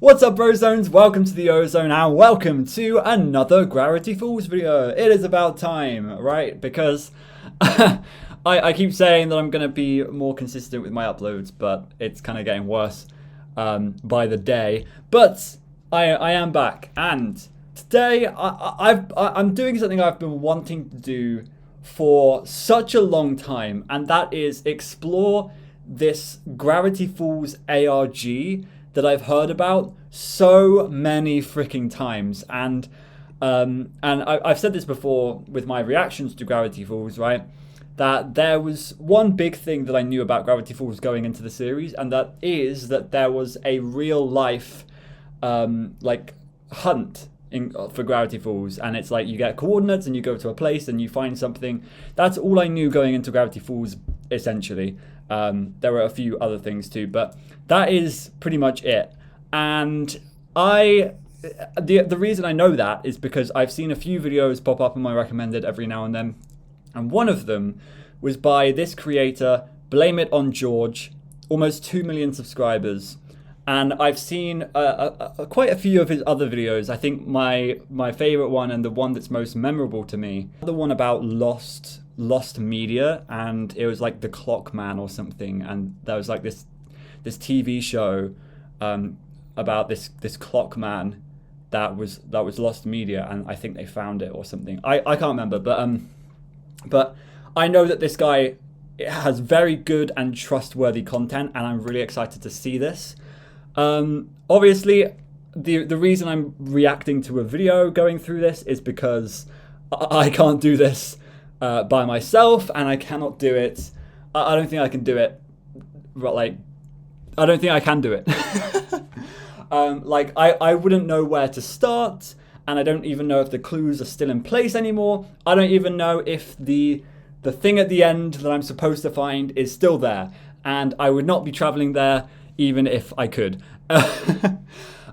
What's up, Brozones? Welcome to the Ozone and welcome to another Gravity Falls video. It is about time, right? Because I keep saying that I'm going to be more consistent with my uploads, but it's kind of getting worse by the day. But I am back, and today I'm doing something I've been wanting to do for such a long time, and that is explore this Gravity Falls ARG that I've heard about so many freaking times, and I've said this before with my reactions to Gravity Falls, right? That there was one big thing that I knew about Gravity Falls going into the series, and that is that there was a real life like hunt for Gravity Falls, and it's like you get coordinates and you go to a place and you find something. That's all I knew going into Gravity Falls, essentially. There were a few other things too, but that is pretty much it. And the reason I know that is because I've seen a few videos pop up in my recommended every now and then, and one of them was by this creator, blameitonjorge, almost 2 million subscribers. And I've seen quite a few of his other videos. I think my favorite one, and the one that's most memorable to me, the one about lost media, and it was like The Clock Man or something, and there was like this TV show about this clock man that was lost media, and I think they found it or something. I can't remember, but I know that this guy has very good and trustworthy content, and I'm really excited to see this. Obviously, the reason I'm reacting to a video going through this is because I can't do this by myself, and I cannot do it. I don't think I can do it. I don't think I can do it. I wouldn't know where to start, and I don't even know if the clues are still in place anymore. I don't even know if the thing at the end that I'm supposed to find is still there, and I would not be traveling there even if I could. So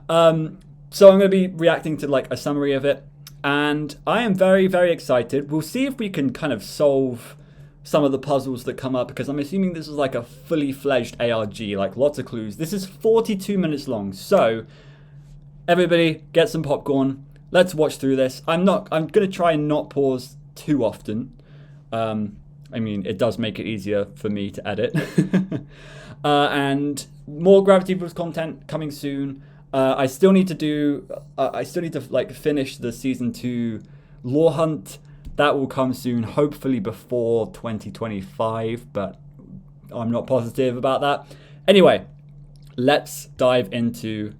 I'm going to be reacting to like a summary of it, and I am very, very excited. We'll see if we can kind of solve some of the puzzles that come up, because I'm assuming this is like a fully fledged ARG, like lots of clues. This is 42 minutes long, so everybody get some popcorn. Let's watch through this. I'm going to try and not pause too often. I mean, it does make it easier for me to edit. And more Gravity Falls content coming soon. I still need to like finish the season 2 lore hunt. That will come soon, hopefully before 2025, but I'm not positive about that. Anyway, let's dive into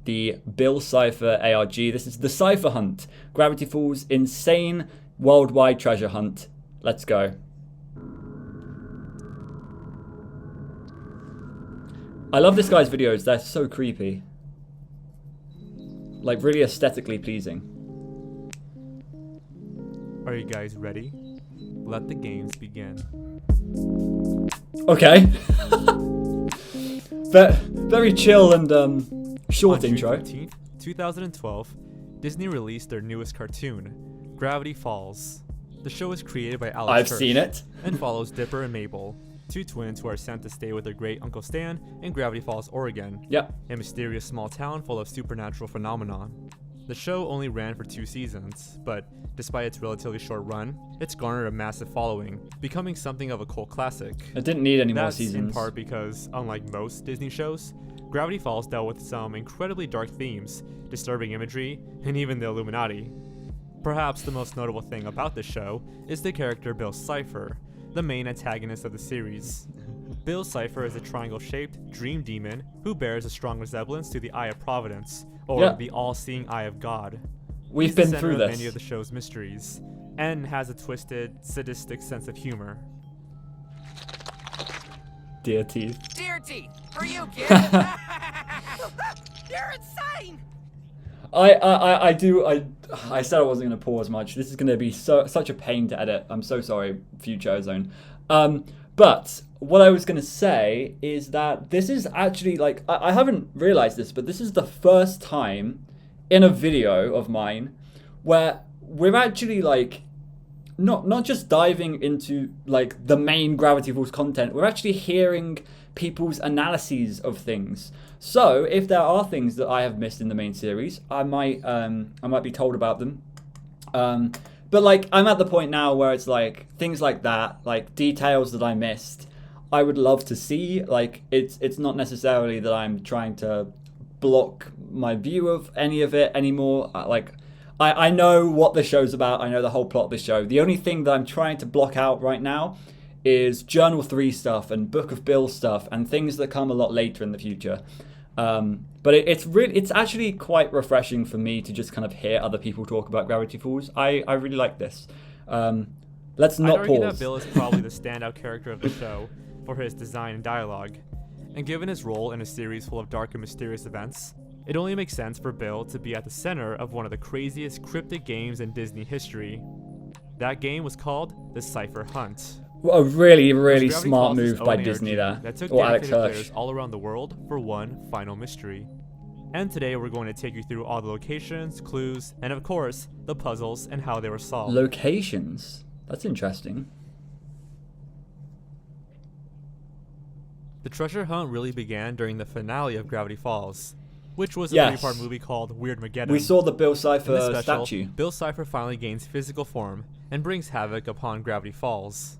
the Bill Cipher ARG. This is the Cipher Hunt, Gravity Falls insane worldwide treasure hunt. Let's go. I love this guy's videos. They're so creepy. Like, really aesthetically pleasing. Are you guys ready? Let the games begin. Okay. Very chill and short intro. On June 15th, 2012, Disney released their newest cartoon, Gravity Falls. The show is created by Alex I've Hirsch seen it. and follows Dipper and Mabel, two twins who are sent to stay with their great Uncle Stan in Gravity Falls, Oregon, Yep. a mysterious small town full of supernatural phenomenon. The show only ran for 2 seasons, but despite its relatively short run, it's garnered a massive following, becoming something of a cult classic. It didn't need any more That's seasons. in part because, unlike most Disney shows, Gravity Falls dealt with some incredibly dark themes, disturbing imagery, and even the Illuminati. Perhaps the most notable thing about the show is the character Bill Cipher, the main antagonist of the series. Bill Cipher is a triangle-shaped dream demon who bears a strong resemblance to the Eye of Providence, or the all-seeing Eye of God. We've He's the been center through of this. many of the show's mysteries, and has a twisted, sadistic sense of humor. Dear teeth. Dear teeth, for you, kid. You're insane. I said I wasn't going to pause much. This is going to be such a pain to edit. I'm so sorry, future Ozone. But what I was going to say is that this is actually, like, I haven't realized this, but this is the first time in a video of mine where we're actually, like, not just diving into like the main Gravity Falls content. We're actually hearing people's analyses of things. So if there are things that I have missed in the main series, I might be told about them. But like I'm at the point now where it's like things like that, like details that I missed, I would love to see. Like it's not necessarily that I'm trying to block my view of any of it anymore. Like I know what the show's about. I know the whole plot of the show. The only thing that I'm trying to block out right now is Journal 3 stuff and Book of Bill stuff and things that come a lot later in the future. But it's actually quite refreshing for me to just kind of hear other people talk about Gravity Falls. I really like this. Let's not I'd argue pause. that Bill is probably the standout character of the show for his design and dialogue. And given his role in a series full of dark and mysterious events, it only makes sense for Bill to be at the center of one of the craziest cryptic games in Disney history. That game was called the Cipher Hunt. A really, really Gravity smart Falls' move by own Disney ARG there. That took Or Alex dedicated Hirsch. players all around the world for one final mystery. And today we're going to take you through all the locations, clues, and of course, the puzzles and how they were solved. Locations. That's interesting. The treasure hunt really began during the finale of Gravity Falls, which was a Yes. 3-part movie called Weirdmageddon. We saw the Bill In Cipher this special, statue. Bill Cipher finally gains physical form and brings havoc upon Gravity Falls.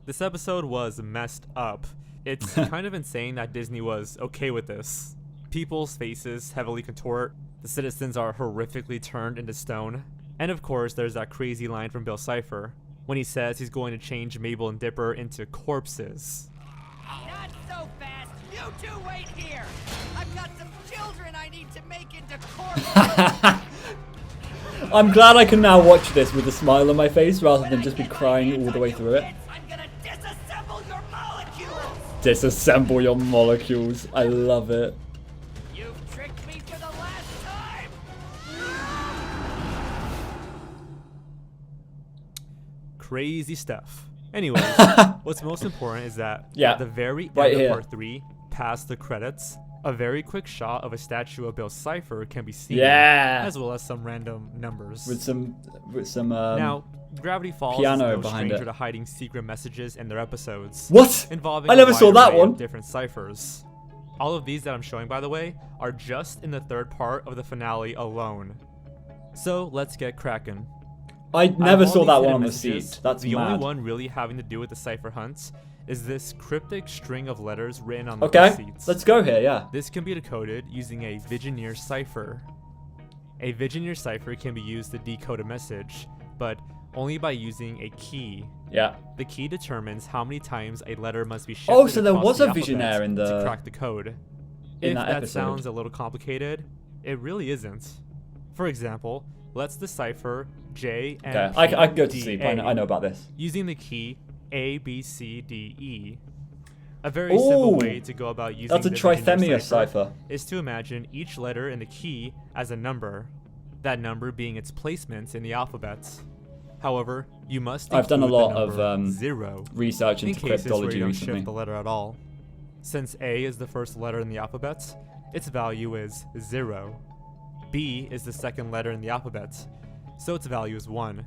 This episode was messed up. It's kind of insane that Disney was okay with this. People's faces heavily contort, the citizens are horrifically turned into stone, and of course there's that crazy line from Bill Cipher when he says he's going to change Mabel and Dipper into corpses. Not so fast. You two wait here. I've got some children I need to make into corpses. I'm glad I can now watch this with a smile on my face rather than just be crying all the way through it. I'm gonna disassemble your molecules. Disassemble your molecules. I love it. You've tricked me for the last time. Crazy stuff. Anyways, what's most important is that Yeah, at the very right end here. of part 3, past the credits, a very quick shot of a statue of Bill Cipher can be seen, Yeah. as well as some random numbers. With some Now, Gravity Falls piano is no behind stranger it. to hiding secret messages in their episodes, What? involving I never a saw wide that array one. of different ciphers. All of these that I'm showing, by the way, are just in the third part of the finale alone. So let's get cracking. I Out never of all saw these that hidden one on the messages, seat. That's the mad. only one really having to do with the cipher hunts is this cryptic string of letters written on the Okay, receipts. let's go here, yeah. This can be decoded using a Vigenère cipher. A Vigenère cipher can be used to decode a message, but only by using a key. Yeah. The key determines how many times a letter must be shifted Oh, so there across was the a alphabet Vigenère in to the- crack the code. in If that that episode. sounds a little complicated, it really isn't. For example, let's decipher J and Okay, P, I can go to D, sleep. A I know about this. using the key A, B, C, D, E. A very simple Ooh, way to go about using That's a the trithemia Vigenère cipher. is to imagine each letter in the key as a number, that number being its placement in the alphabet. However, you must I've done a include the lot of, number 0 Research in into cases where cryptology you don't recently. shift the letter at all. Since A is the first letter in the alphabet, its value is 0. B is the second letter in the alphabet, so its value is 1.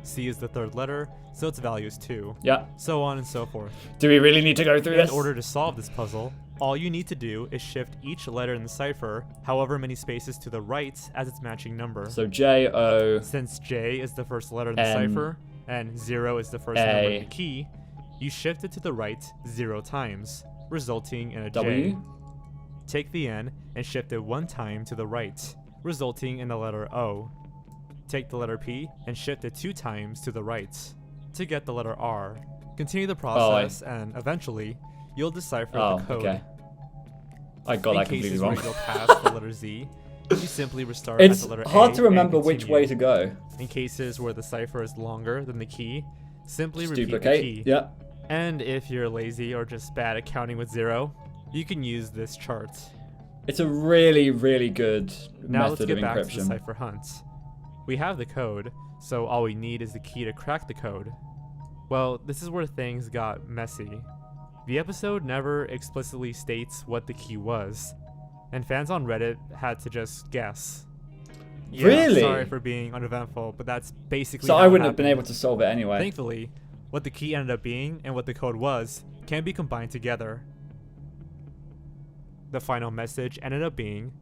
C is the third letter, so its value is 2. Yeah. So on and so forth. Do we really need to go through In this? order to solve this puzzle, all you need to do is shift each letter in the cipher however many spaces to the right as its matching number. So J O Since J is the first letter in the N, cipher and 0 is the first number in the key, you shift it to the right 0 times, resulting in a J. W. Take the N and shift it 1 time to the right, resulting in the letter O. Take the letter P and shift it 2 times to the right to get the letter R. Continue the process and eventually you'll decipher Oh, the code. okay. I got In that completely cases wrong. where you go past the letter Z, you simply restart at It's the letter A hard to and remember which continue. way to go. In cases where the cipher is longer than the key, simply repeat the Duplicate. key. Yeah. And if you're lazy or just bad at counting with 0, you can use this chart. It's a really, really good Now let's method get of back to the encryption. cipher hunt. We have the code, so all we need is the key to crack the code. Well, this is where things got messy. The episode never explicitly states what the key was, and fans on Reddit had to just guess. Yeah, Really? Sorry for being uneventful, but that's basically So how I it wouldn't have been happened. able to solve it anyway. Thankfully, what the key ended up being and what the code was can be combined together. The final message ended up being,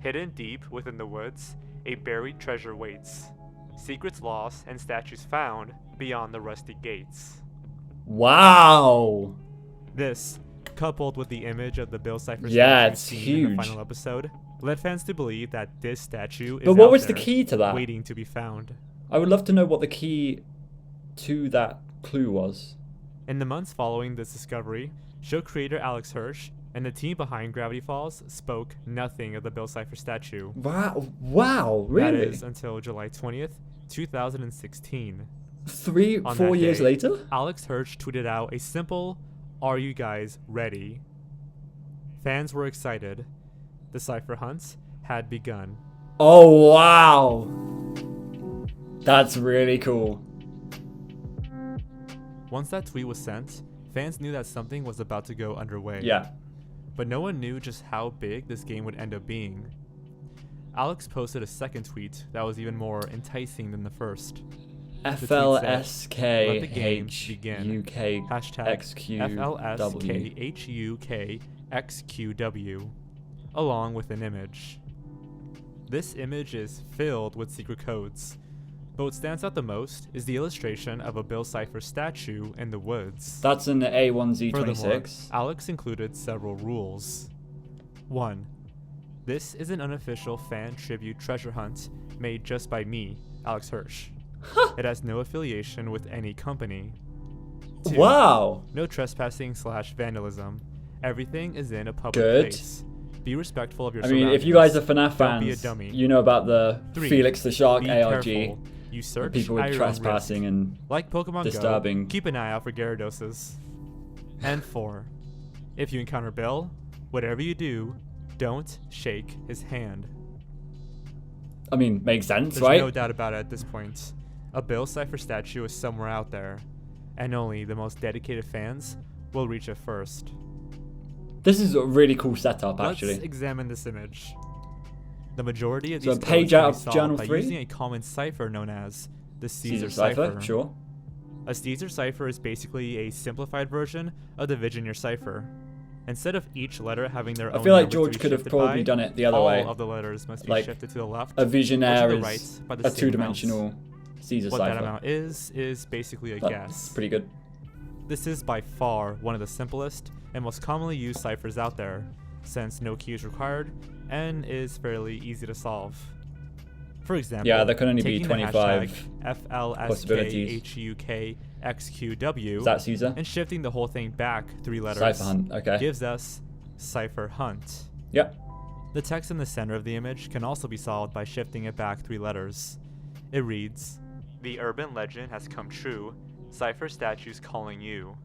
hidden deep within the woods, a buried treasure waits. Secrets lost and statues found beyond the rusty gates. Wow. This, coupled with the image of the Bill Cipher Yeah, statue it's seen in huge. the final episode, led fans to believe that this statue is But what out was the there, key to that? waiting to be found. I would love to know what the key to that clue was. In the months following this discovery, show creator Alex Hirsch and the team behind Gravity Falls spoke nothing of the Bill Cipher statue. Wow, really? That is until July 20th, 2016. 4 years day, later? Alex Hirsch tweeted out a simple, "Are you guys ready?" Fans were excited. The Cipher Hunt had begun. Oh, wow. That's really cool. Once that tweet was sent, fans knew that something was about to go underway. Yeah. But no one knew just how big this game would end up being. Alex posted a second tweet that was even more enticing than the first. FLSKHUKXQW. Let the games begin. #FLSKHUKXQW, along with an image. This image is filled with secret codes, but what stands out the most is the illustration of a Bill Cipher statue in the woods. That's an Furthermore, A1Z26. Alex included several rules. 1. This is an unofficial fan tribute treasure hunt made just by me, Alex Hirsch. It has no affiliation with any company. 2. Wow. No trespassing/vandalism. Everything is in a public Good. place. Be respectful of your I mean, surroundings. if you guys are FNAF Don't be a fans, dummy. you know about the 3. Felix the Shark Be ARG. careful. You search People at with your own trespassing risk. and Like Pokemon disturbing. Go, keep an eye out for Gyarados. And 4. If you encounter Bill, whatever you do, don't shake his hand. I mean, makes sense, There's right? no doubt about it at this point. A Bill Cipher statue is somewhere out there, and only the most dedicated fans will reach it first. This is a really cool setup, Let's actually. examine this image. The majority of So these a page codes can out be of solved Journal by 3? using a common cipher known as the Caesar Caesar Cipher, sure. A Caesar cipher is basically a simplified version of the Vigenère cipher. Instead of each letter having their own I feel like number to George be could have shifted probably by, done it the other all way. of the letters must be Like, shifted to the left. A or to Vigenère the is right by the a same two-dimensional Caesar What that Cipher. amount is basically a That's guess. pretty good. This is by far one of the simplest and most commonly used ciphers out there, since no key is required and is fairly easy to solve. For example, Yeah, there can only be taking the 25 hashtag possibilities. FLSKHUKXQW Is that Caesar? and shifting the whole thing back 3 letters Cipher Hunt, okay. gives us Cipher Hunt. Yep. The text in the center of the image can also be solved by shifting it back 3 letters. It reads, "The urban legend has come true. Cipher statues calling you.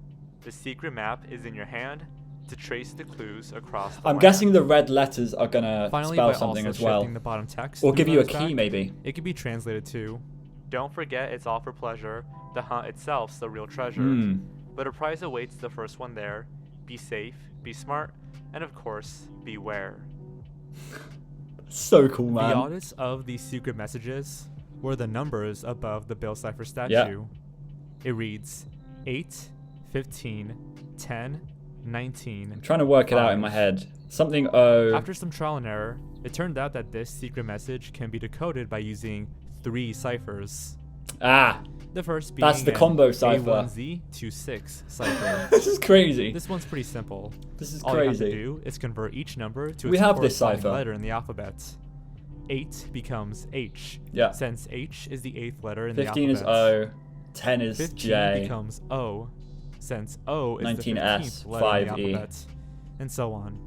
The secret map is in your hand to trace the clues across the I'm land." guessing the red letters are gonna Finally, spell by something also as well. shifting the bottom text Or 3 give you a letters key, back, maybe. it could be translated to, "Don't forget it's all for pleasure. The hunt itself's the real treasure. Hmm. But a prize awaits the first one there. Be safe, be smart, and of course, beware." So cool, The man. oddest of these secret messages were the numbers above the Bill Cipher statue. It reads 8, 15, 10, 19. I'm trying to work it out in my head. Something O. After some trial and error, it turned out that this secret message can be decoded by using 3 ciphers. Ah, The first being That's the an combo cipher. A1Z26 cipher. this is crazy. This one's pretty simple. This is All you have to crazy. do is convert each number to We its have this corresponding cipher. letter in the alphabet. 8 becomes H, Yeah. since H is the 8th letter in 15 the is alphabet. O. 10 is 15 J. becomes O, since O is 19S, the 15th letter in the 5E. alphabet, and so on.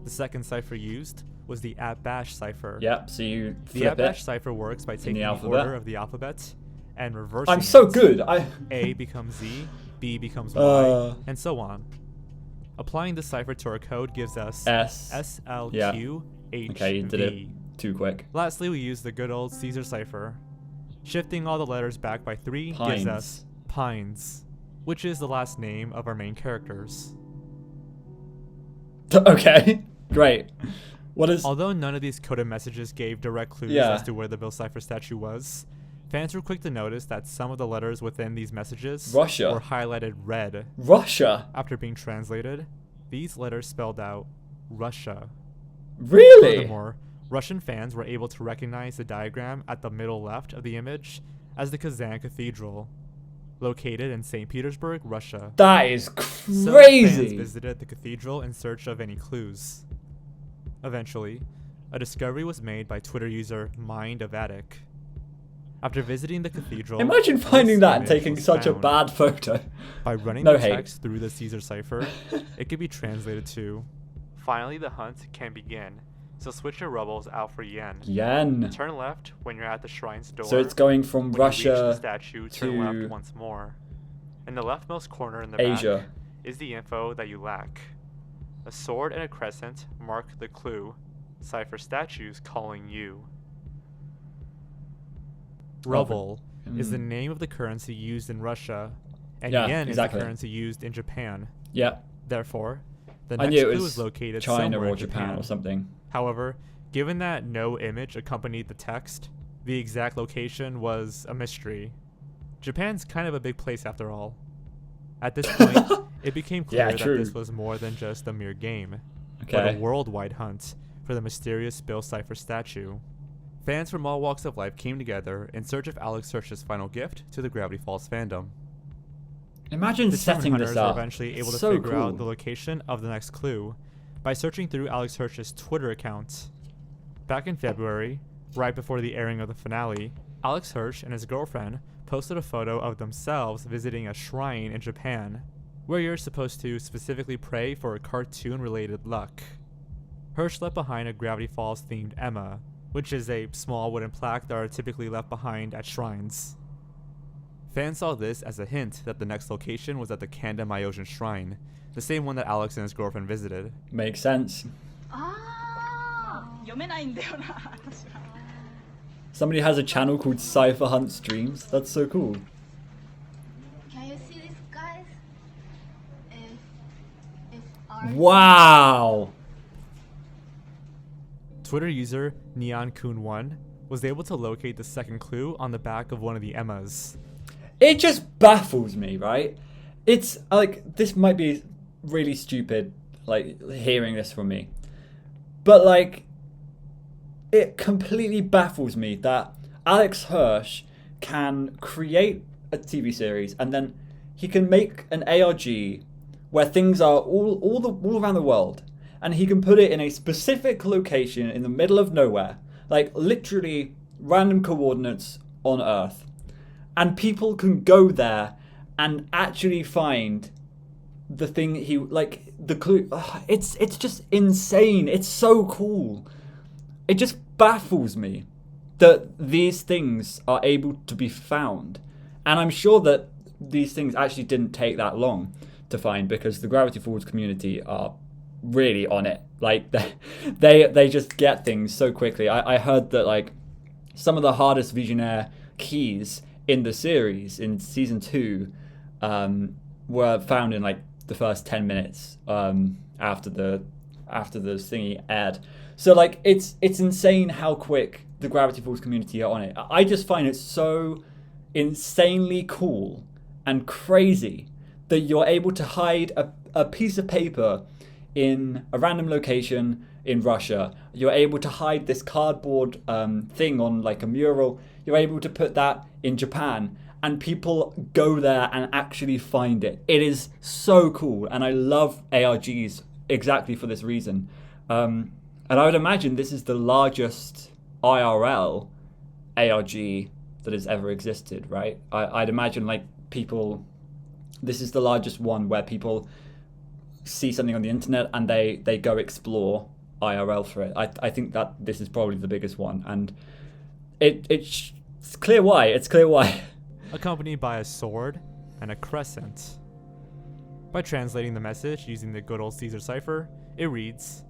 The second cipher used was the @bash cipher. Yep, so you The flip @bash it. cipher works by taking the alphabet. order of the alphabet and reversing I'm so it. good. A becomes Z, B becomes Y, Uh. and so on. Applying this cipher to our code gives us S. SLQHV. Okay, you did it too quick. Lastly, we use the good old Caesar cipher. Shifting all the letters back by 3 gives us Pines, which is the last name of our main characters. Okay, great. What is... Although none of these coded messages gave direct clues Yeah. as to where the Bill Cipher statue was, fans were quick to notice that some of the letters within these messages Russia. were highlighted red. Russia? After being translated, these letters spelled out Russia. Really? Furthermore, Russian fans were able to recognize the diagram at the middle left of the image as the Kazan Cathedral, located in St. Petersburg, Russia. That is Some fans crazy. visited the cathedral in search of any clues. Eventually, a discovery was made by Twitter user MindOfAtic. After visiting the cathedral, Imagine this finding that and image taking was such a found. bad photo. By running No the hate. text through the Caesar cipher, it could be translated to, "Finally the hunt can begin, so switch your rubles out for yen. Yen. Turn left when you're at the shrine's door. So it's going from when you reach the Russia statue, turn to left once more. In the leftmost corner in the Asia. back is the info that you lack. A sword and a crescent mark the clue. Cipher statues calling you." Ruble is the name of the currency used in Russia, and Yeah, yen exactly. is the currency used in Japan. Yeah. Therefore, the I next knew it clue was is located China somewhere or in Japan or something. However, given that no image accompanied the text, the exact location was a mystery. Japan's kind of a big place after all. At this point, it became clear Yeah, that true. this was more than just a mere game, but Okay. a worldwide hunt for the mysterious Bill Cipher statue. Fans from all walks of life came together in search of Alex Hirsch's final gift to the Gravity Falls fandom. Imagine The setting Cipher this hunters were up. eventually able to So figure cool. out the location of the next clue by searching through Alex Hirsch's Twitter account. Back in February, right before the airing of the finale, Alex Hirsch and his girlfriend posted a photo of themselves visiting a shrine in Japan, where you're supposed to specifically pray for a cartoon-related luck. Hirsch left behind a Gravity Falls-themed Emma, which is a small wooden plaque that are typically left behind at shrines. Fans saw this as a hint that the next location was at the Kanda Myosian Shrine, the same one that Alex and his girlfriend visited. Makes sense.読めないんだよな私は Somebody has a channel called Cipher Hunt Streams. That's so cool. Can you see this, guys? If our Wow. Twitter user NeonKoon1 was able to locate the second clue on the back of one of the Emmas. It just baffles me, right? It's like, this might be really stupid, like, hearing this from me. But, like, it completely baffles me that Alex Hirsch can create a TV series and then he can make an ARG where things are all around the world, and he can put it in a specific location in the middle of nowhere, like literally random coordinates on Earth, and people can go there and actually find the thing he, like, the clue. It's just insane. It's so cool. It just baffles me that these things are able to be found. And I'm sure that these things actually didn't take that long to find, because the Gravity Falls community are really on it. Like, they just get things so quickly. I heard that, like, some of the hardest Visionaire keys in the series, in season 2, were found in, like, the first 10 minutes after the thingy aired. So, like, it's insane how quick the Gravity Falls community are on it. I just find it so insanely cool and crazy that you're able to hide a piece of paper in a random location in Russia. You're able to hide this cardboard thing on, like, a mural. You're able to put that in Japan, and people go there and actually find it. It is so cool, and I love ARGs exactly for this reason. And I would imagine this is the largest IRL ARG that has ever existed, right? I'd imagine, like, people, this is the largest one where people see something on the internet and they go explore IRL for it. I think that this is probably the biggest one, and it's clear why. It's clear why. Accompanied by a sword and a crescent. By translating the message using the good old Caesar cipher, it reads,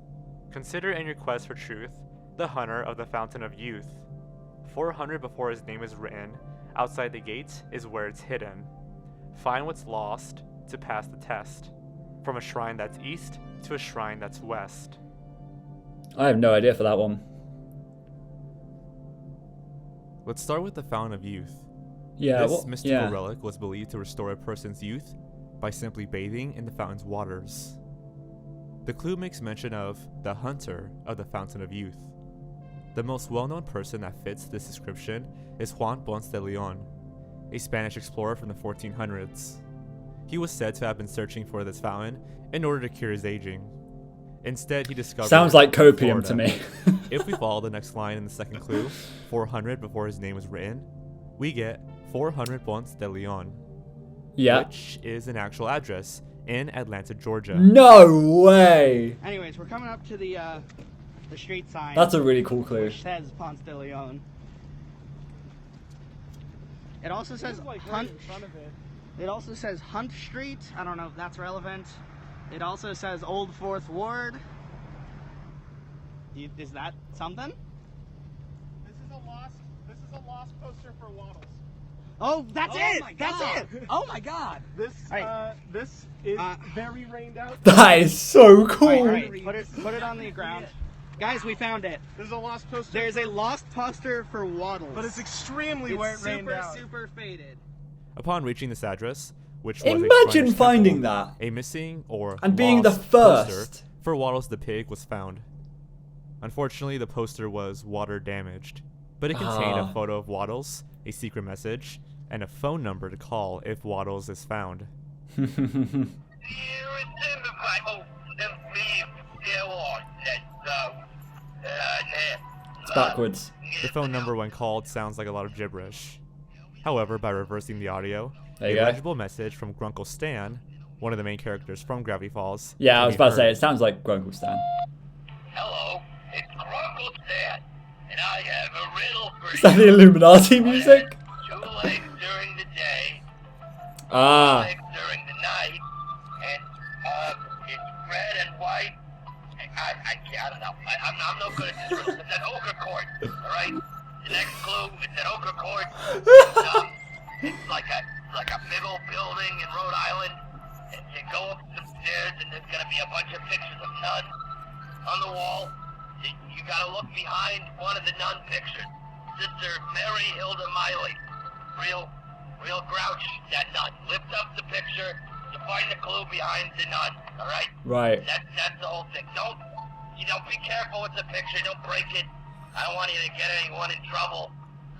"Consider in your quest for truth the hunter of the fountain of youth. 400 before his name is written, outside the gate is where it's hidden. Find what's lost to pass the test, from a shrine that's east to a shrine that's west." I have no idea for that one. Let's start with the Fountain of Youth. Yeah, This what? mystical Yeah. relic was believed to restore a person's youth by simply bathing in the fountain's waters. The clue makes mention of the hunter of the Fountain of Youth. The most well-known person that fits this description is Juan Ponce de Leon, a Spanish explorer from the 1400s. He was said to have been searching for this fountain in order to cure his aging. Instead, he discovered Sounds like it in copium to Florida. me. If we follow the next line in the second clue, 400 before his name was written, we get 400 Ponce de Leon, Yeah. which is an actual address in Atlanta, Georgia. No way. Anyways, we're coming up to the street sign. That's a really cool clue. which says Ponce de Leon. It also says Hunt. It also says Hunt Street. I don't know if that's relevant. It also says Old Fourth Ward. Is that something? This is a lost poster for Waddles. Oh, that's it. my That's God. it. Oh my god! This Alright. this is Uh, very rained out. That is so cool. All right, put it on the ground. Guys, we found it. This is a lost poster. There's a lost poster for Waddles. but it's extremely it's where it rained super, out. super faded. Upon reaching this address, which was a Imagine Spanish finding temple, that. a missing or And being the lost poster first. for Waddles the pig was found. Unfortunately, the poster was water damaged, but it contained Ah. a photo of Waddles, a secret message, and a phone number to call if Waddles is found. It's backwards. The phone number when called sounds like a lot of gibberish. However, by reversing the audio, There a you go. legible message from Grunkle Stan, one of the main characters from Gravity Falls. Yeah, can I was be about to say, heard. it sounds like Grunkle Stan. Hello, it's Grunkle Stan, and I have a riddle for Is that the Illuminati music? Two legs during the day, Ah. legs during the night, and it's red and white. I don't know. I'm no good at this riddle. It's an ochre court, all right? The next clue, it's an ochre court. It's like a big old building in Rhode Island. And you go up some stairs, and there's gonna be a bunch of pictures of nuns on the wall. You gotta look behind one of the nun pictures. Sister Mary Hilda Miley. Real grouch, that nun. Lift up the picture to find the clue behind the nun, alright? Right. That's the whole thing. Don't be careful with the picture. Don't break it. I don't want you to get anyone in trouble.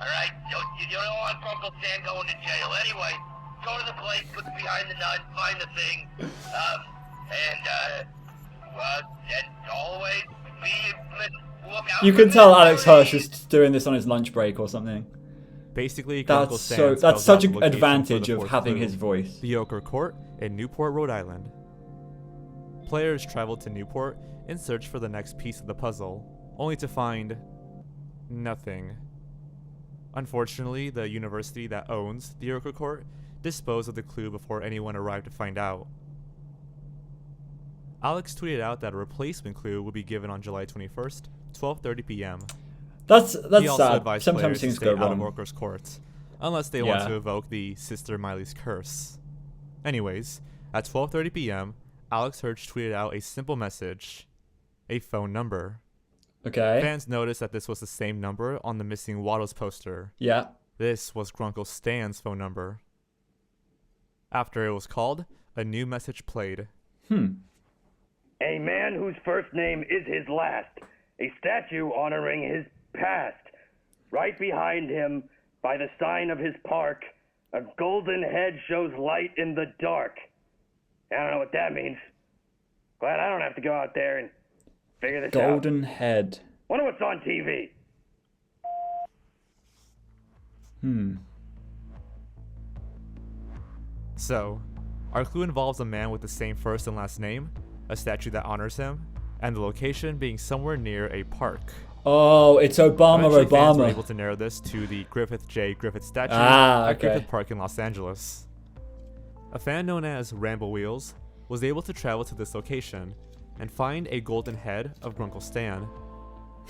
Alright? You don't want Uncle Stan going to jail. Anyway, go to the place, look behind the nun, find the thing, and always look out. You can tell Alex Hirsch is doing this on his lunch break or something. Basically, Grunkle That's Stan so. spells That's such out the an location advantage for the of fourth having clue, his voice. the Ochre Court in Newport, Rhode Island. Players travel to Newport in search for the next piece of the puzzle, only to find nothing. Unfortunately, the university that owns the Ochre Court disposed of the clue before anyone arrived to find out. Alex tweeted out that a replacement clue would be given on July 21st, 12:30 p.m. That's He also sad. advised Sometimes players to things stay go out of wrong. Ochre's court, unless they want Yeah. to evoke the Sister Miley's curse. Anyways, at 12:30 p.m., Alex Hirsch tweeted out a simple message, a phone number. Okay. Fans noticed that this was the same number on the missing Waddles poster. Yeah. This was Grunkle Stan's phone number. After it was called, a new message played. A man whose first name is his last. A statue honoring his past. Right behind him, by the sign of his park, a golden head shows light in the dark. I don't know what that means. Glad I don't have to go out there and figure this out. Golden head. Wonder what's on TV. So, our clue involves a man with the same first and last name, a statue that honors him, and the location being somewhere near a park. Oh, it's Obama. Eventually, fans were Obama. able to narrow this to the Griffith J. Griffith statue Ah, at okay. Griffith Park in Los Angeles. A fan known as Ramble Wheels was able to travel to this location and find a golden head of Grunkle Stan.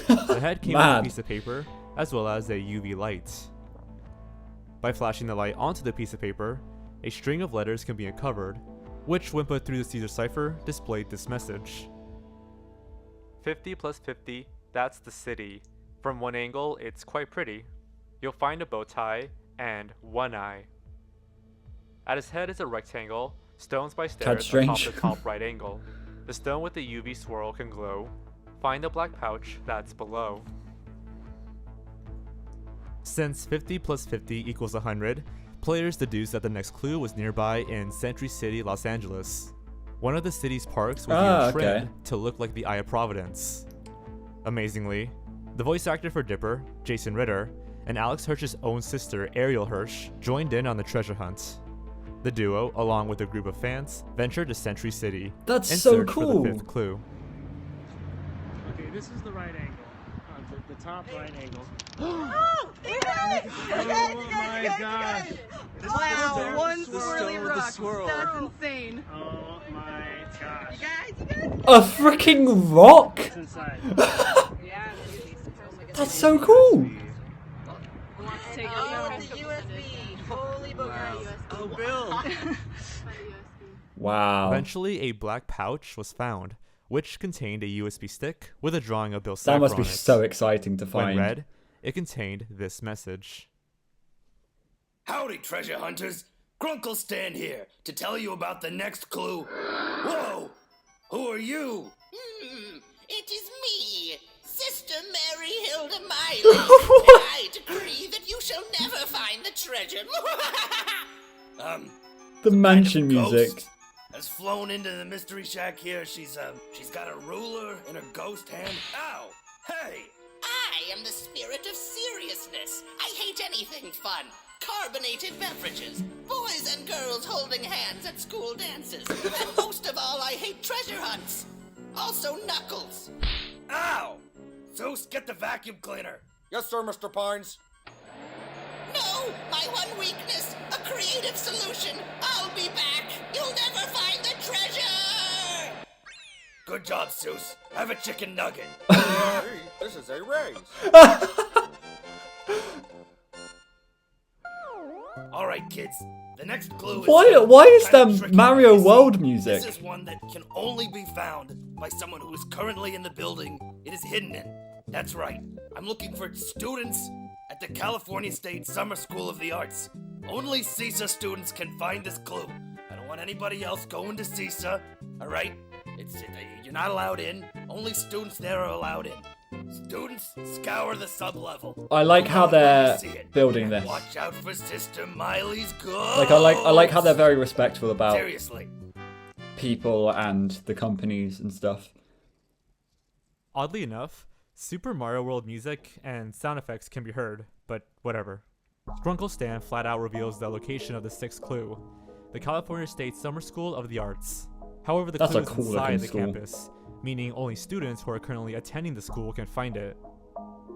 The head came with Mad. a piece of paper as well as a UV light. By flashing the light onto the piece of paper, a string of letters can be uncovered, which when put through the Caesar cipher displayed this message. 50 plus 50, that's the city. From one angle, it's quite pretty. You'll find a bow tie and one eye. At its head is a rectangle, stones by stairs atop strange. the top right angle. The stone with the UV swirl can glow. Find the black pouch that's below. Since 50 plus 50 equals 100, players deduce that the next clue was nearby in Century City, Los Angeles. One of the city's parks was even trimmed to look like the Eye of Providence. Amazingly, the voice actor for Dipper, Jason Ritter, and Alex Hirsch's own sister, Ariel Hirsch, joined in on the treasure hunt. The duo, along with a group of fans, ventured to Century City That's in so search for cool. the fifth clue. Okay, this is the right angle. The top right angle. Oh my gosh! Wow, one swirly rock. That's insane. Oh my gosh. A freaking rock? It's inside. That's so cool. Oh, the USB. Holy booger. Oh, Bill. Wow. Eventually, a black pouch was found, which contained a USB stick with a drawing of Bill That Cipher must be on it. so exciting to When find. read, it contained this message. Howdy, treasure hunters. Grunkle stand here to tell you about the next clue. Whoa! Who are you? It is me, Sister Mary Hilda Miley. And I decree that you shall never find the treasure. The mansion Ghost music. has flown into the mystery shack here. She's got a ruler in her ghost hand. Ow! Hey! I am the spirit of seriousness. I hate anything fun. Carbonated beverages, boys and girls holding hands at school dances, and most of all, I hate treasure hunts. Also, Knuckles. Ow! Zeus, get the vacuum cleaner. Yes, sir, Mr. Pines. No, my one weakness, a creative solution. I'll be back. You'll never find the treasure. Good job, Zeus. Have a chicken nugget. This is a raise. All right, kids. The next clue is... Why is kind of there tricky. Mario You see, World music? This is one that can only be found by someone who is currently in the building it is hidden in. That's right. I'm looking for students at the California State Summer School of the Arts. Only CISA students can find this clue. I don't want anybody else going to CISA. All right? You're not allowed in. Only students there are allowed in. Students, scour the sub-level. I like how they're See it. building And this. watch out for Sister Miley's ghost. Like I like how they're very respectful about Seriously. people and the companies and stuff. Oddly enough, Super Mario World music and sound effects can be heard, but whatever. Grunkle Stan flat out reveals the location of the sixth clue, the California State Summer School of the Arts. However, the That's clue a is cool inside looking the school. campus, meaning only students who are currently attending the school can find it.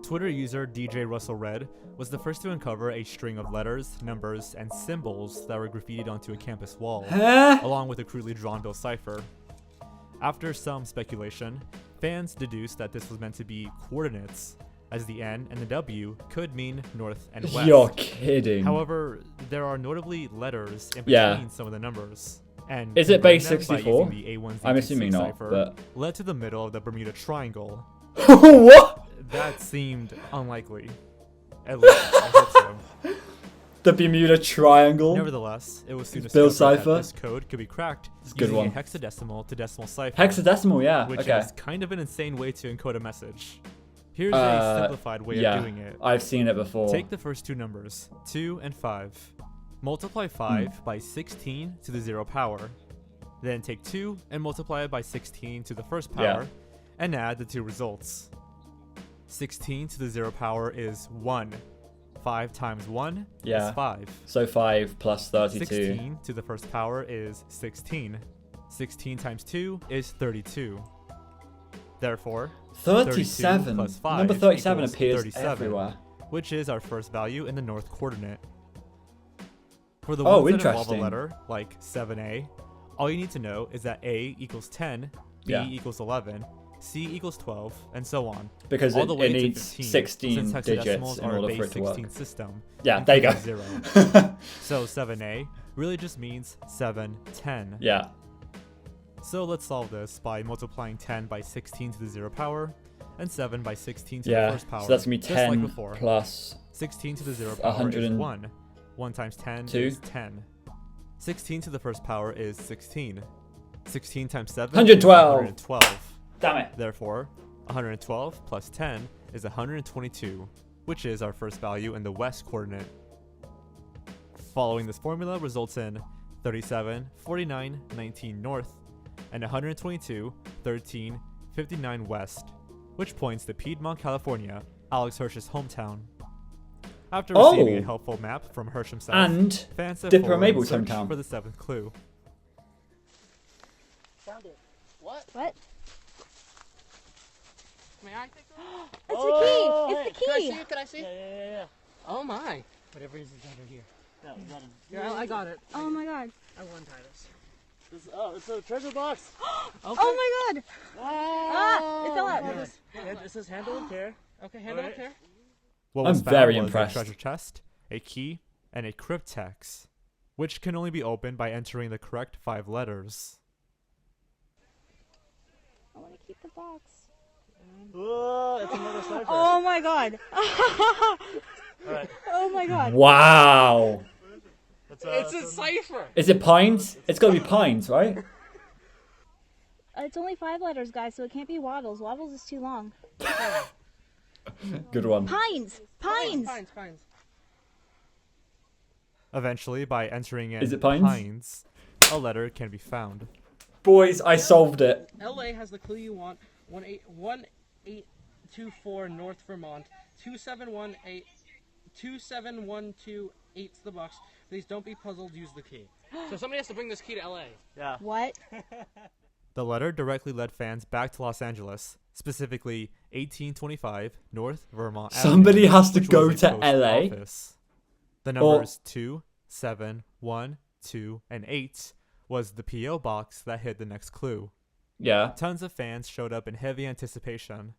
Twitter user DJ Russell Red was the first to uncover a string of letters, numbers, and symbols that were graffitied onto a campus wall, Huh? along with a crudely drawn Bill Cipher. After some speculation, fans deduced that this was meant to be coordinates, as the N and the W could mean north and west. You're kidding. However, there are notably letters in between Yeah. some of the numbers. And Is it converting base them by 64? using the A1Z I'm assuming not, cipher but... led to the middle of the Bermuda Triangle. What? That seemed unlikely. At least, I hope so. The Bermuda Triangle? Nevertheless, it was soon Bill discovered Cipher? that this code could be cracked It's a good using one. a hexadecimal to decimal cipher, Hexadecimal, yeah. which Okay. is kind of an insane way to encode a message. Here's a simplified way yeah, of doing it. I've seen it before. Take the first two numbers, 2 and 5. Multiply 5 by 16 to the 0 power. Then take 2 and multiply it by 16 to the first power, and add the two results. 16 to the 0 power is 1. 5 times 1 Yeah. is 5. So 5 plus 32. 16 to the first power is 16. 16 times 2 is 32. Therefore, 37. plus 5 Number 37 equals appears 37. everywhere. which is our first value in the north coordinate. For the Oh, ones that involve a interesting. letter, like 7a, all you need to know is that A equals 10, B Yeah. equals 11, C equals 12, and so on. Because all the way it to needs 15, 16 since digits hexadecimals in are a order for base it to work. 16 system. Yeah, there you go. including 0. So 7a really just means 7, 10. Yeah. So let's solve this by multiplying 10 by 16 to the 0 power, and 7 by 16 to the Yeah, first power. so that's gonna be just like 10 before. plus 16 to the 0 power 100 is and 1. 1 times 10 2. is 10. 16 to the first power is 16. 16 times 7 112. is 112. Damn it. Therefore, 112 plus 10 is 122, which is our first value in the west coordinate. Following this formula results in 37, 49, 19 north, and 122, 13, 59 west, which points to Piedmont, California, Alex Hirsch's hometown. After receiving a helpful map from Hirsch himself, and fans have Dipper forward Mabel's search hometown. for the 7th clue. Found it. What? What? May I take it? It's the key! It's the Can I key! see it? Can I see it? Yeah. Oh my. Whatever is under here. No, got it. Yeah, I got it. Oh my god. I won, Titus. It's a treasure box. Oh my god! Ah! It fell out. It says handle with care. Okay, handle it here. What I'm was found very was impressed. a treasure chest, a key, and a cryptex, which can only be opened by entering the correct 5 letters. I want to keep the box. Oh, it's another cipher. Oh my god! Alright. Oh my god! Wow. It's a cipher. Is it Pines? It's gotta be Pines, right? It's only 5 letters, guys, so it can't be Waddles. Waddles is too long. Good one. Pines! Pines! Pines. Eventually, by entering in Is it Pines? a letter can be found. Boys, I solved it. LA has the clue you want. 1824 North Vermont. 27128's the box. Please don't be puzzled. Use the key. So somebody has to bring this key to LA. Yeah. What? The letter directly led fans back to Los Angeles, specifically 1825 North Vermont Somebody Avenue, has to which go was a to post LA? office. The numbers 2, 7, 1, 2, and 8 was the P.O. box that hid the next clue. Yeah. Tons of fans showed up in heavy anticipation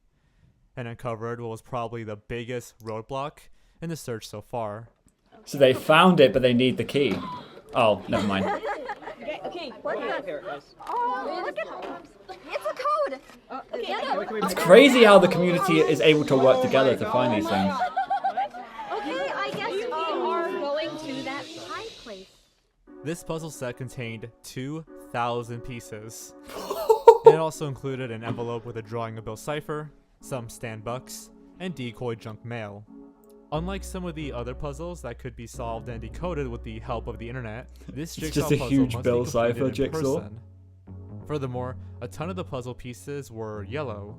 and uncovered what was probably the biggest roadblock in the search so far. So they found it, but they need the key. Oh, never mind. Okay, what's that? Oh, look at it's a code. It's crazy how the community is able to work together to find these things. Okay, I guess we are going to that pie place. This puzzle set contained 2,000 pieces. It also included an envelope with a drawing of Bill Cipher, some stand bucks, and decoy junk mail. Unlike some of the other puzzles that could be solved and decoded with the help of the internet, this jigsaw just a puzzle huge must Bill be completed Cipher in jigsaw. person. Furthermore, a ton of the puzzle pieces were yellow,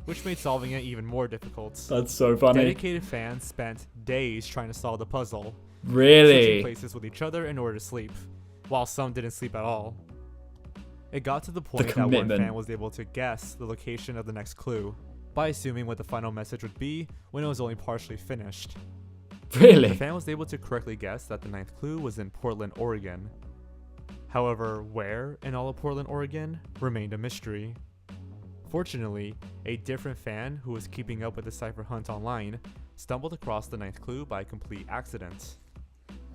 which made solving it even more difficult. That's so funny. Dedicated fans spent days trying to solve the puzzle, switching Really? places with each other in order to sleep, while some didn't sleep at all. It got to the point that one commitment. fan was able to guess the location of the next clue by assuming what the final message would be when it was only partially finished. The Really? fan was able to correctly guess that the 9th clue was in Portland, Oregon. However, where in all of Portland, Oregon remained a mystery. Fortunately, a different fan who was keeping up with the Cipher Hunt online stumbled across the 9th clue by complete accident.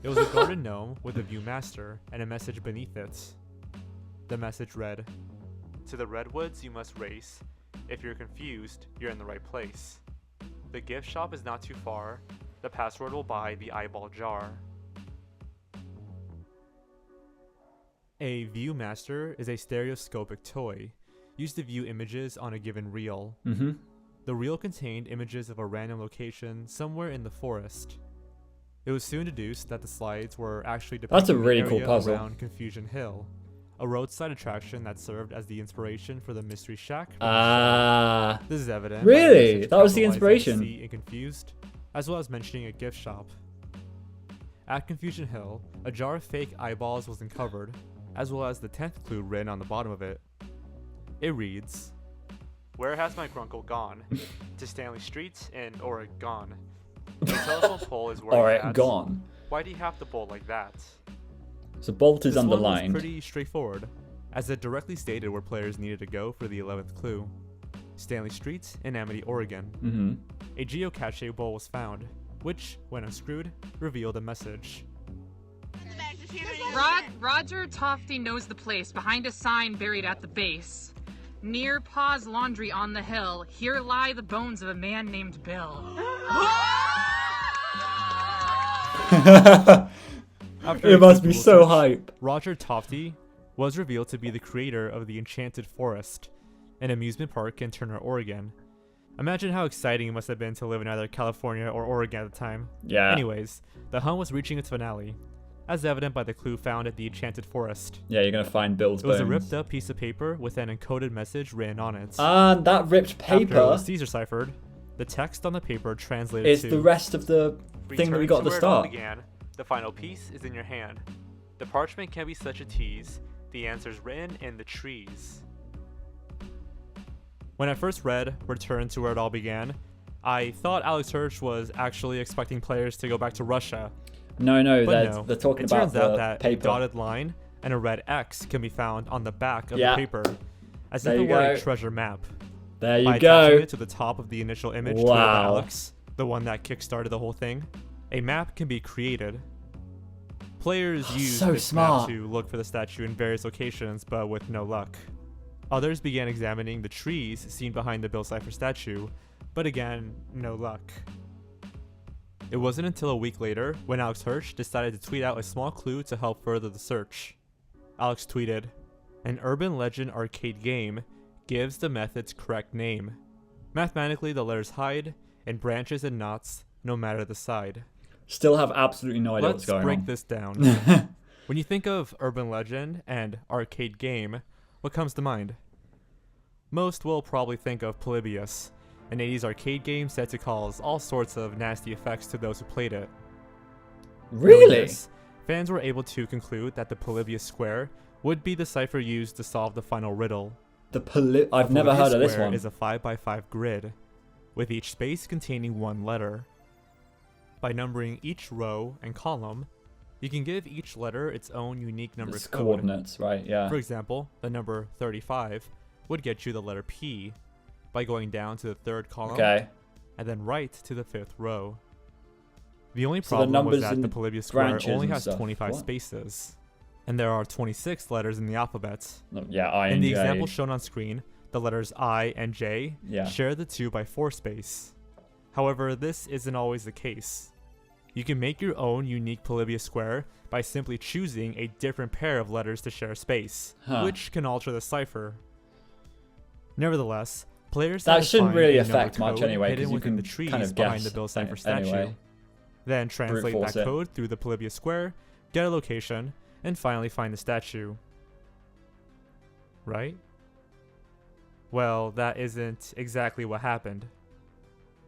It was a garden gnome with a viewmaster and a message beneath it. The message read, "To the redwoods you must race. If you're confused, you're in the right place. The gift shop is not too far. The password will buy the eyeball jar." A viewmaster is a stereoscopic toy used to view images on a given reel. Mm-hmm. The reel contained images of a random location somewhere in the forest. It was soon deduced that the slides were actually depicting That's a really the cool area puzzle. around Confusion Hill, a roadside attraction that served as the inspiration for the Mystery Shack. Ah. This is evident. Really? by the That was the message capitalizing inspiration? C in Confused, as well as mentioning a gift shop. At Confusion Hill, a jar of fake eyeballs was uncovered, as well as the 10th clue written on the bottom of it. It reads, "Where has my grunkle gone? To Stanley Street in Oregon. The telephone pole is where Alright, it's at. gone. Why do you have to bolt like that?" So Bolt is This one was underlined. pretty straightforward, as it directly stated where players needed to go for the 11th clue. Stanley Street in Amity, Oregon. Mm-hmm. A geocache bowl was found, which, when unscrewed, revealed a message. In the bag to Roger Tofty knows the place, behind a sign buried at the base. Near Pa's laundry on the hill, here lie the bones of a man named Bill. It must be so hype. Roger Tofty was revealed to be the creator of the Enchanted Forest, an amusement park in Turner, Oregon. Imagine how exciting it must have been to live in either California or Oregon at the time. Yeah. Anyways, the hunt was reaching its finale, as evident by the clue found at the Enchanted Forest. Yeah, you're gonna find Bill's bones. It was a ripped up piece of paper with an encoded message written on it. And that ripped paper... After it was Caesar ciphered, the text on the paper translated is to... the rest of the thing that we got at the start. The final piece is in your hand. The parchment can be such a tease. The answer's written in the trees. When I first read Return to Where It All Began, I thought Alex Hirsch was actually expecting players to go back to Russia. No, But they're talking it about turns the out that paper. a dotted line and a red X can be found on the back of Yeah. the paper, as There if it you were go. a treasure map. There you By go. attaching it to the top of the initial image tweeted by Wow. Alex, the one that kickstarted the whole thing, a map can be created. Players use so this smart. map to look for the statue in various locations, but with no luck. Others began examining the trees seen behind the Bill Cipher statue, but again, no luck. It wasn't until a week later when Alex Hirsch decided to tweet out a small clue to help further the search. Alex tweeted, "An urban legend arcade game gives the method's correct name. Mathematically, the letters hide in branches and knots, no matter the side." Still have absolutely no idea what's going on. Let's break this down. When you think of urban legend and arcade game, what comes to mind? Most will probably think of Polybius, an 80s arcade game set to cause all sorts of nasty effects to those who played it. Really? Knowing this, fans were able to conclude that the Polybius square would be the cipher used to solve the final riddle. I've never heard of this Square one. Is a 5x5 grid, with each space containing one letter. By numbering each row and column, you can give each letter its own unique number It's code. coordinates, right? Yeah. For example, the number 35 would get you the letter P by going down to the third column Okay. and then right to the fifth row. The only So the problem numbers was that in the the Polybius square branches only and has stuff. 25 What? spaces, and there are 26 letters in the alphabet. No, yeah, I In and the J. example shown on screen, the letters I and J Yeah. share the 2x4 space. However, this isn't always the case. You can make your own unique Polybius square by simply choosing a different pair of letters to share space, Huh. which can alter the cipher. Nevertheless, players That had to shouldn't find really a number affect much code anyway, 'cause hidden you within can the trees kind of behind guess the Bill Cipher anyway. statue. Then translate force that it. code through the Polybius square, get a location, and finally find the statue. Right? Well, that isn't exactly what happened.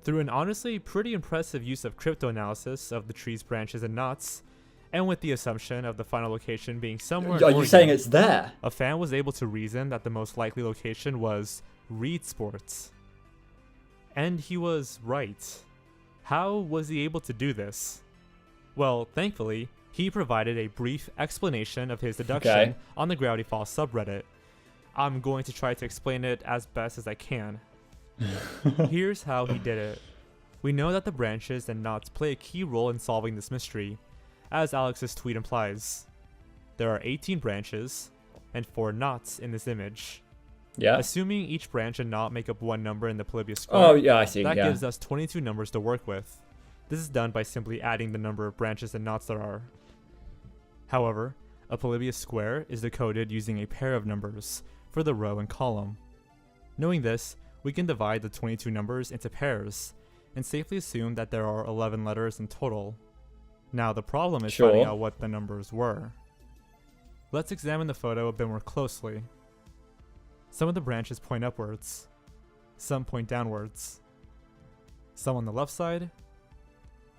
Through an honestly pretty impressive use of cryptanalysis of the tree's branches and knots, and with the assumption of the final location being somewhere in Are you Oregon, saying it's there? a fan was able to reason that the most likely location was Reed Sports. And he was right. How was he able to do this? Well, thankfully, he provided a brief explanation of his deduction Okay. on the Gravity Falls subreddit. I'm going to try to explain it as best as I can. Here's how he did it. We know that the branches and knots play a key role in solving this mystery, as Alex's tweet implies. There are 18 branches and 4 knots in this image. Yeah. Assuming each branch and knot make up one number in the Polybius square, Oh, yeah, I see. that Yeah. gives us 22 numbers to work with. This is done by simply adding the number of branches and knots there are. However, a Polybius square is decoded using a pair of numbers for the row and column. Knowing this, we can divide the 22 numbers into pairs and safely assume that there are 11 letters in total. Now the problem is finding Sure. out what the numbers were. Let's examine the photo a bit more closely. Some of the branches point upwards, some point downwards, some on the left side,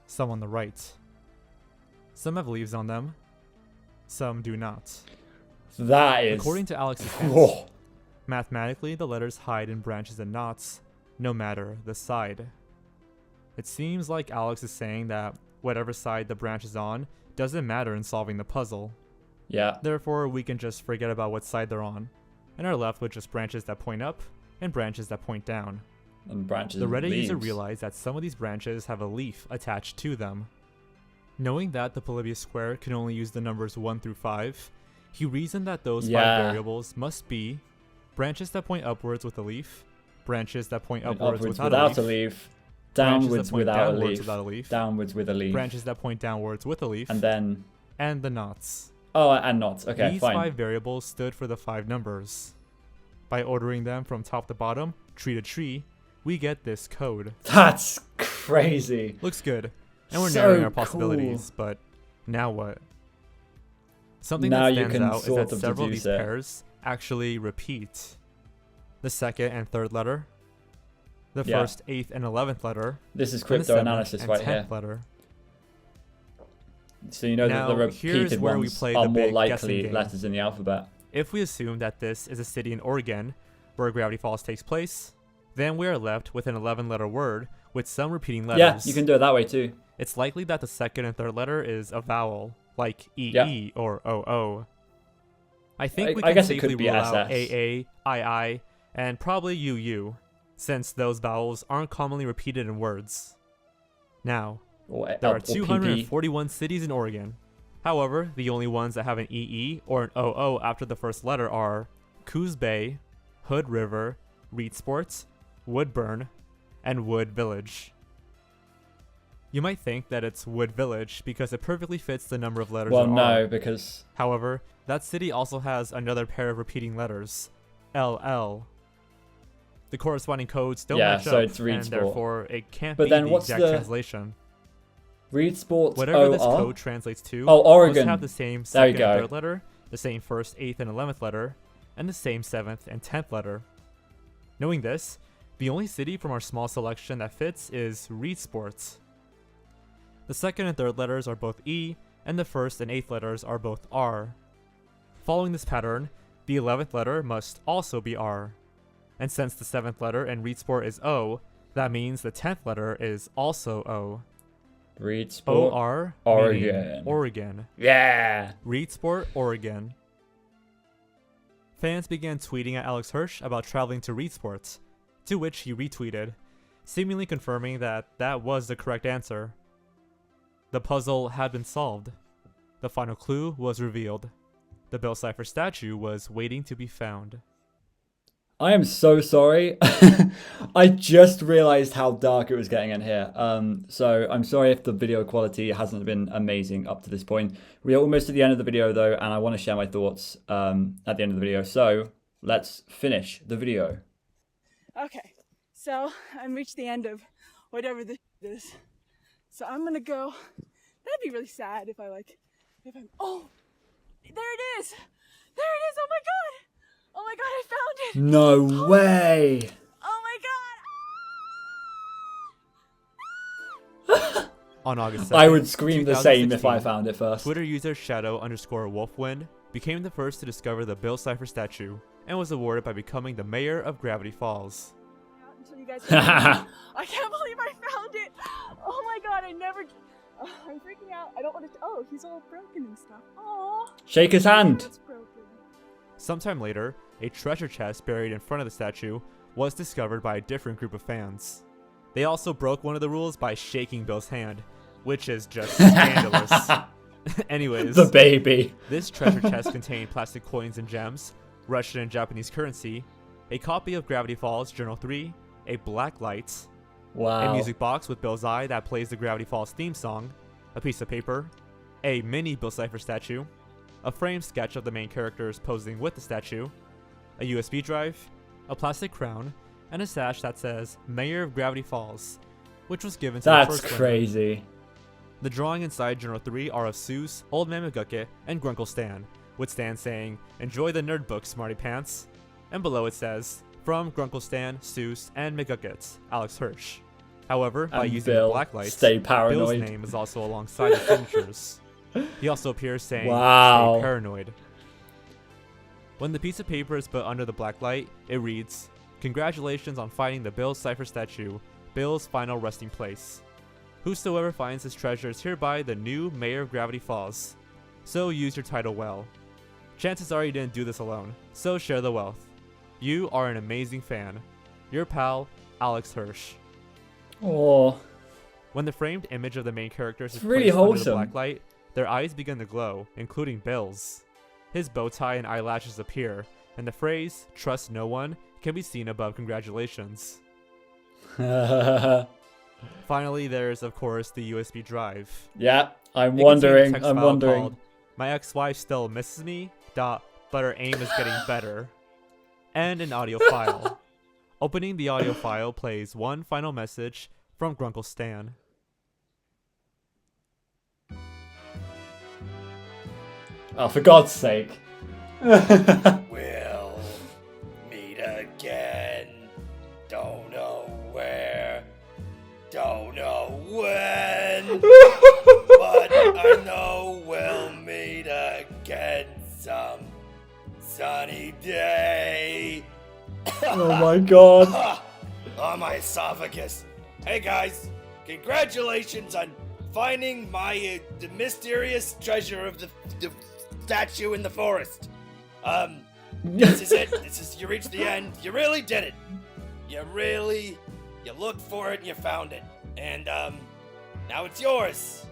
some on the right. Some have leaves on them, some do not. That is... According to Alex's hint, Whoa. mathematically the letters hide in branches and knots, no matter the side. It seems like Alex is saying that whatever side the branch is on doesn't matter in solving the puzzle. Yeah. Therefore, we can just forget about what side they're on, and are left with just branches that point up and branches that point down. And branches The and Reddit user leaves. realized that some of these branches have a leaf attached to them. Knowing that the Polybius square can only use the numbers 1 through 5, he reasoned that those 5 variables must be branches that point upwards with a leaf, branches that point upwards without a leaf, downwards without a leaf, downwards with a leaf, branches that point downwards with a leaf, and the knots. Oh, and knots. Okay, These fine. 5 variables stood for the 5 numbers. By ordering them from top to bottom, tree to tree, we get this code. That's crazy. Looks good. And we're So narrowing our possibilities, but now what? Something Now that you stands can out is sort that of several of deduce these it. pairs actually repeat. The second and third letter, the Yeah. first, 8th, and 11th letter, This is and the cryptanalysis 7th and right 10th here. letter. So you know that the Now, here's repeated where we ones play are the more big likely guessing game. letters in the alphabet. If we assume that this is a city in Oregon, where Gravity Falls takes place, then we are left with an 11-letter word with some repeating letters. Yeah, you can do it that way too. It's likely that the second and third letter is a vowel, like EE Yeah. or OO. I think we I can guess it safely could be rule out SS. AA, II, and probably UU, since those vowels aren't commonly repeated in words. Now, Or there are PP. 241 cities in Oregon. However, the only ones that have an EE or an OO after the first letter are Coos Bay, Hood River, Reed Sports, Woodburn, and Wood Village. You might think that it's Wood Village because it perfectly fits the number of letters Well, there no, are. because However, that city also has another pair of repeating letters, LL. The corresponding codes don't Yeah, match so up, it's Reed and Sport. therefore it can't But be then the what's exact the translation. Reed Sports Whatever this OR? code translates to Oh, Oregon. must have the same There you second and go. third letter, the same first, 8th, and 11th letter, and the same 7th and 10th letter. Knowing this, the only city from our small selection that fits is Reed Sports. The second and third letters are both E, and the first and 8th letters are both R. Following this pattern, the 11th letter must also be R. And since the 7th letter in Reed Sport is O, that means the 10th letter is also O. Reed Sport OR, Oregon. meaning Oregon. Yeah. Reed Sport, Oregon. Fans began tweeting at Alex Hirsch about traveling to Reed Sports, to which he retweeted, seemingly confirming that that was the correct answer. The puzzle had been solved. The final clue was revealed. The Bill Cipher statue was waiting to be found. I am so sorry. I just realized how dark it was getting in here. So I'm sorry if the video quality hasn't been amazing up to this point. We are almost at the end of the video though, and I want to share my thoughts at the end of the video. So let's finish the video. Okay, so I'm reached the end of whatever this is. So I'm gonna go. That'd be really sad if I'm, oh, there it is. There it is, oh my God. Oh my God, I found it! No way! Oh my God! On August 2nd, I would scream the same if I 2016, found it first. Twitter user Shadow_Wolfwind became the first to discover the Bill Cipher statue and was awarded by becoming the mayor of Gravity Falls. Until you guys I can't believe I found it! Oh my God, I'm freaking out. I don't want to. Oh, he's all broken and stuff. Oh. Shake his hand. It's broken. Sometime later, a treasure chest buried in front of the statue was discovered by a different group of fans. They also broke one of the rules by shaking Bill's hand, which is just scandalous. Anyways, The baby. This treasure chest contained plastic coins and gems, Russian and Japanese currency, a copy of Gravity Falls Journal 3, a black light, Wow. a music box with Bill's eye that plays the Gravity Falls theme song, a piece of paper, a mini Bill Cipher statue, a framed sketch of the main characters posing with the statue, a USB drive, a plastic crown, and a sash that says Mayor of Gravity Falls, which was given to the That's first winner. crazy. The drawing inside Journal 3 are of Seuss, Old Man McGucket, and Grunkle Stan, with Stan saying, "Enjoy the nerd book, smarty pants," and below it says, "From Grunkle Stan, Seuss, and McGucket, Alex Hirsch." However, by And using Bill, the black lights, stay Bill's paranoid. name is also alongside the signatures. He also appears saying, Wow. "Stay paranoid." When the piece of paper is put under the black light, it reads, "Congratulations on finding the Bill Cipher statue, Bill's final resting place. Whosoever finds this treasure is hereby the new Mayor of Gravity Falls. So use your title well. Chances are you didn't do this alone, so share the wealth. You are an amazing fan. Your pal, Alex Hirsch." Oh, When the framed image of the main characters is really placed under the wholesome. black light, their eyes begin to glow, including Bill's. His bow tie and eyelashes appear, and the phrase, "trust no one," can be seen above congratulations. Finally, there's, of course, the USB drive. Yeah, I'm It contains a wondering. text I'm file wondering. called, "My ex-wife still misses me, but her aim is getting better," and an audio file. Opening the audio file plays one final message from Grunkle Stan. Oh, for God's sake. We'll meet again. Don't know where. Don't know when. But I know we'll meet again some sunny day. Oh my God. Oh, my esophagus. Hey guys, congratulations on finding my the mysterious treasure of the statue in the forest. This is it. You reached the end. You really did it. You looked for it and you found it. And now it's yours.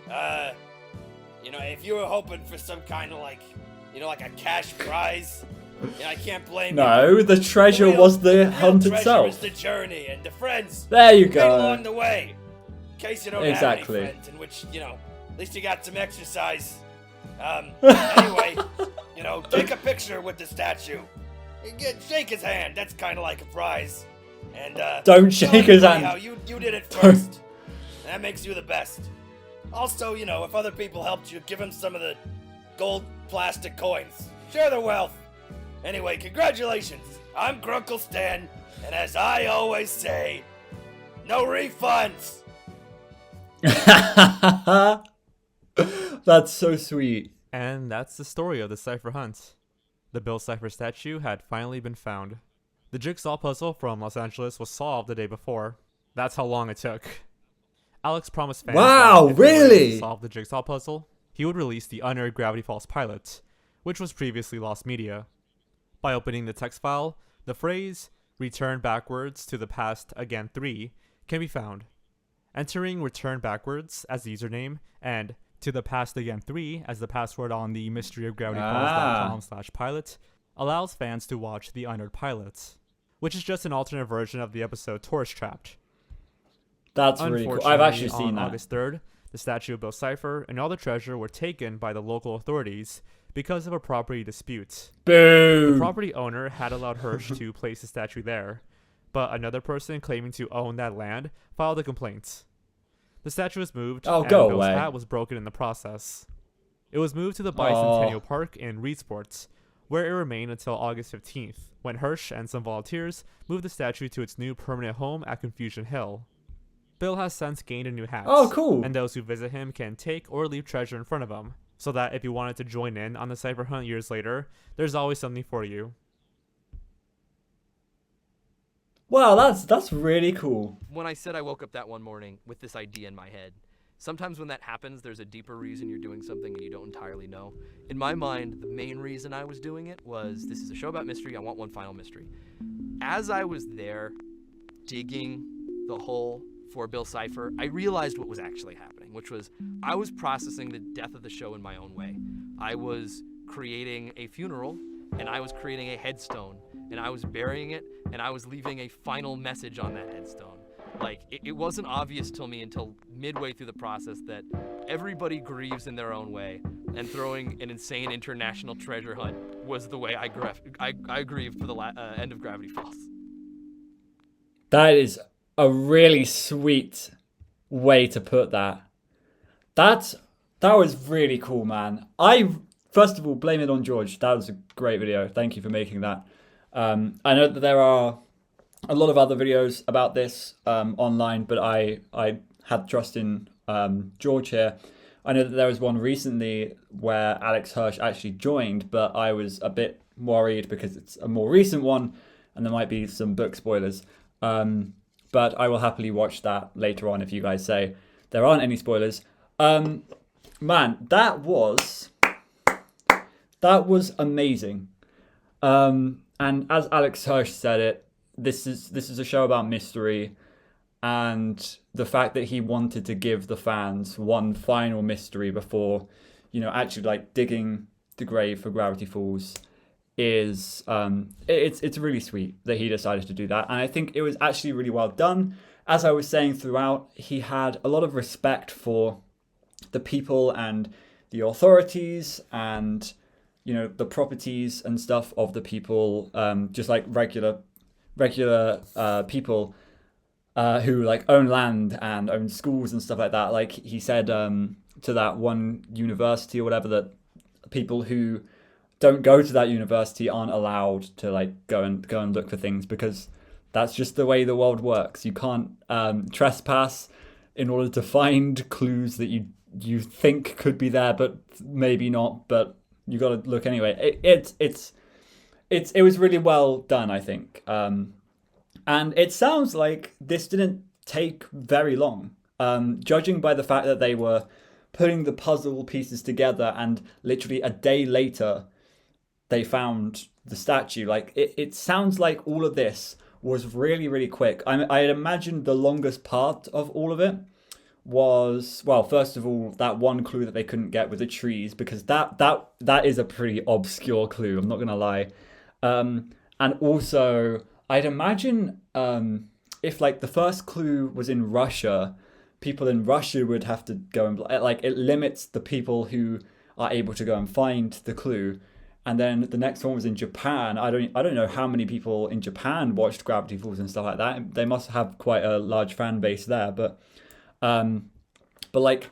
If you were hoping for some kind of like a cash prize, I can't blame you. No, the treasure was the hunt treasure itself. is the journey and the friends. There you made go. along the way. In case you don't Exactly. have any friends, in which at least you got some exercise. Anyway, take a picture with the statue. Shake his hand. That's kind of like a prize. And Don't shake his hand. How you did it first. That makes you the best. Also, if other people helped you, give them some of the gold plastic coins. Share the wealth. Anyway, congratulations. I'm Grunkle Stan, and as I always say, no refunds. That's so sweet. And that's the story of the Cipher Hunt. The Bill Cipher statue had finally been found. The jigsaw puzzle from Los Angeles was solved the day before. That's how long it took. Alex promised fans Wow, that if they were able really? to solve the jigsaw puzzle, he would release the unearned Gravity Falls pilot, which was previously lost media. By opening the text file, the phrase, "return backwards to the past again 3, can be found. Entering return backwards as the username and to the past again 3 as the password on the mysteryofgravityfalls.com/pilot allows fans to watch the unearned pilot, which is just an alternate version of the episode Tourist Trapped. That's really cool. I've actually Unfortunately, seen on that. August 3rd, the statue of Bill Cipher and all the treasure were taken by the local authorities because of a property dispute. Boo! The property owner had allowed Hirsch to place the statue there, but another person claiming to own that land filed a complaint. The statue was moved, Oh, and go Bill's away. hat was broken in the process. It was moved to the Bicentennial Oh. Park in Reed Sports, where it remained until August 15th, when Hirsch and some volunteers moved the statue to its new permanent home at Confusion Hill. Bill has since gained a new hat. Oh, cool. And those who visit him can take or leave treasure in front of him, so that if you wanted to join in on the Cipher Hunt years later, there's always something for you. Wow, that's really cool. When I said I woke up that one morning with this idea in my head, sometimes when that happens, there's a deeper reason you're doing something and you don't entirely know. In my mind, the main reason I was doing it was, this is a show about mystery, I want one final mystery. As I was there, digging the hole for Bill Cipher, I realized what was actually happening, which was I was processing the death of the show in my own way. I was creating a funeral, and I was creating a headstone, and I was burying it, and I was leaving a final message on that headstone. Like, it wasn't obvious to me until midway through the process that everybody grieves in their own way, and throwing an insane international treasure hunt was the way I grieved for the end of Gravity Falls. That is a really sweet way to put that. That was really cool, man. First of all, blame it on George. That was a great video. Thank you for making that. I know that there are a lot of other videos about this online, but I had trust in George here. I know that there was one recently where Alex Hirsch actually joined, but I was a bit worried because it's a more recent one and there might be some book spoilers. But I will happily watch that later on if you guys say there aren't any spoilers. Man, that was amazing. And as Alex Hirsch said it, this is a show about mystery. and the fact that he wanted to give the fans one final mystery before, you know, actually like digging the grave for Gravity Falls is it's really sweet that he decided to do that. And I think it was actually really well done. As I was saying throughout, he had a lot of respect for the people and the authorities and, you know, the properties and stuff of the people, just like regular people who like own land and own schools and stuff like that. Like he said to that one university or whatever, that people who don't go to that university aren't allowed to like go and look for things, because that's just the way the world works. You can't trespass in order to find clues that you think could be there, but maybe not. But you got to look anyway. It was really well done, I think. And it sounds like this didn't take very long, judging by the fact that they were putting the puzzle pieces together, and literally a day later they found the statue. Like it sounds like all of this was really, really quick. I had imagined the longest part of all of it was, well, first of all, that one clue that they couldn't get with the trees, because that is a pretty obscure clue, I'm not gonna lie. And also I'd imagine if like the first clue was in Russia, people in Russia would have to go and like, it limits the people who are able to go and find the clue. And then the next one was in Japan. I don't know how many people in Japan watched Gravity Falls and stuff like that. They must have quite a large fan base there. But like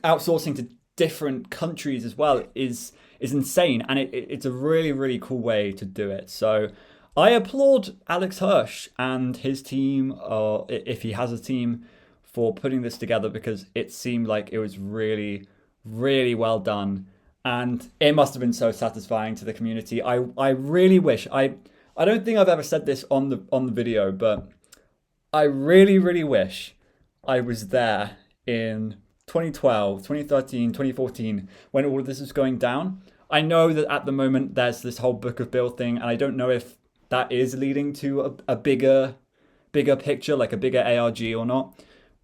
outsourcing to different countries as well is insane, and it's a really, really cool way to do it. So I applaud Alex Hirsch and his team, or if he has a team, for putting this together, because it seemed like it was really, really well done. And it must have been so satisfying to the community. I really wish, I don't think I've ever said this on the video, but I really, really wish I was there in 2012, 2013, 2014, when all of this was going down. I know that at the moment there's this whole Book of Bill thing, and I don't know if that is leading to a bigger picture, like a bigger ARG or not.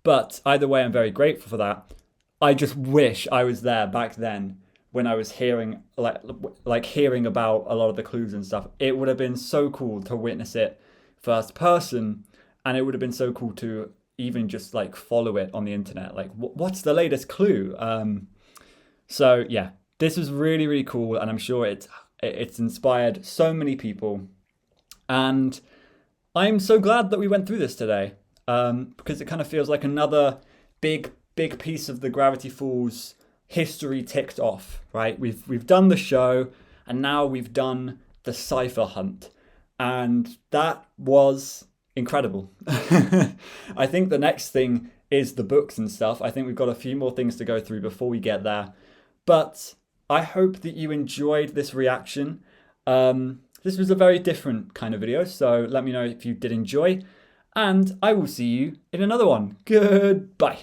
But either way, I'm very grateful for that. I just wish I was there back then, when I was hearing hearing about a lot of the clues and stuff. It would have been so cool to witness it first person, and it would have been so cool to even just like follow it on the internet. Like, what's the latest clue? So yeah, this was really, really cool, and I'm sure it's inspired so many people. And I'm so glad that we went through this today, because it kind of feels like another big piece of the Gravity Falls history ticked off, right? We've done the show, and now we've done the Cipher Hunt, and that was incredible. I think the next thing is the books and stuff. I think we've got a few more things to go through before we get there, but I hope that you enjoyed this reaction. This was a very different kind of video, so let me know if you did enjoy, and I will see you in another one. Goodbye.